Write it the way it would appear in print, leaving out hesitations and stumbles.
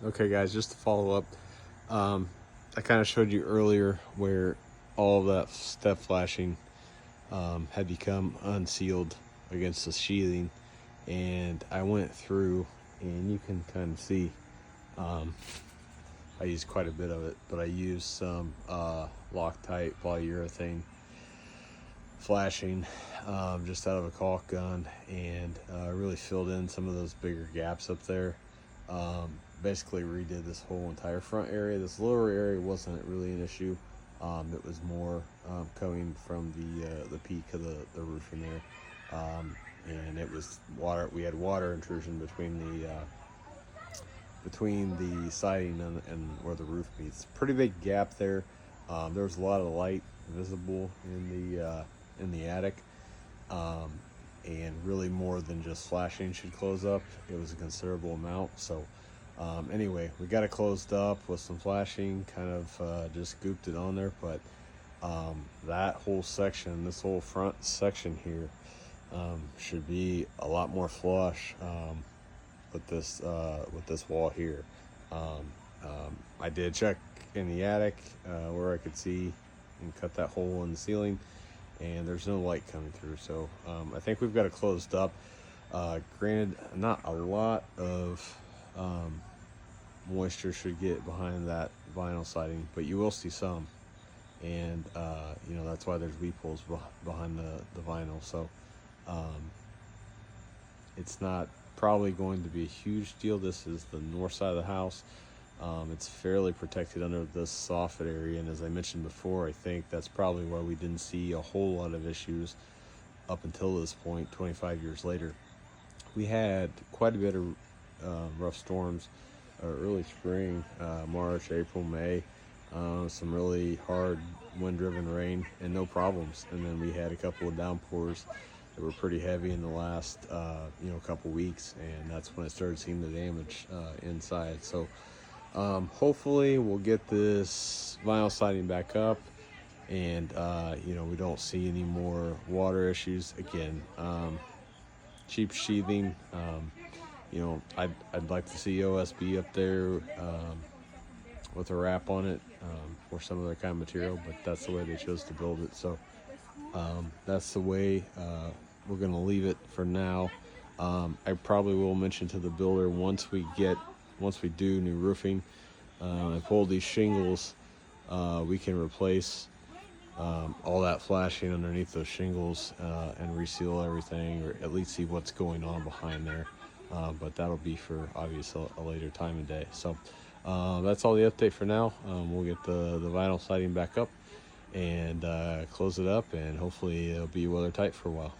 Okay guys, just to follow up, I kind of showed you earlier where all of that step flashing had become unsealed against the sheathing, and I went through, and you can kind of see I used quite a bit of it, but I used some Loctite polyurethane flashing just out of a caulk gun, and really filled in some of those bigger gaps up there. Basically redid this whole entire front area. This lower area wasn't really an issue. It was more coming from the peak of the roofing there, and it was water. We had water intrusion between the siding and where the roof meets. Pretty big gap there. There was a lot of light visible in the attic, and really more than just flashing should close up. It was a considerable amount. So anyway, we got it closed up with some flashing, kind of just gooped it on there. But that whole section, this whole front section here, should be a lot more flush with this wall here. I did check in the attic where I could see and cut that hole in the ceiling, and there's no light coming through. So I think we've got it closed up. Granted, not a lot of moisture should get behind that vinyl siding, but you will see some, and you know, that's why there's weep holes behind the vinyl. So it's not probably going to be a huge deal. This is the north side of the house. It's fairly protected under this soffit area, and as I mentioned before, I think that's probably why we didn't see a whole lot of issues up until this point, 25 years later. We had quite a bit of rough storms early spring, March, April, May, some really hard wind-driven rain and no problems. And then we had a couple of downpours that were pretty heavy in the last couple weeks, and that's when I started seeing the damage inside. So hopefully we'll get this vinyl siding back up, and we don't see any more water issues again. Cheap sheathing. I'd like to see OSB up there with a wrap on it, or some other kind of material, but that's the way they chose to build it. So that's the way we're going to leave it for now. I probably will mention to the builder once we do new roofing and pull these shingles, we can replace all that flashing underneath those shingles and reseal everything, or at least see what's going on behind there. But that'll be for obviously a later time of day. So that's all the update for now. We'll get the vinyl siding back up and close it up, and hopefully it'll be weather tight for a while.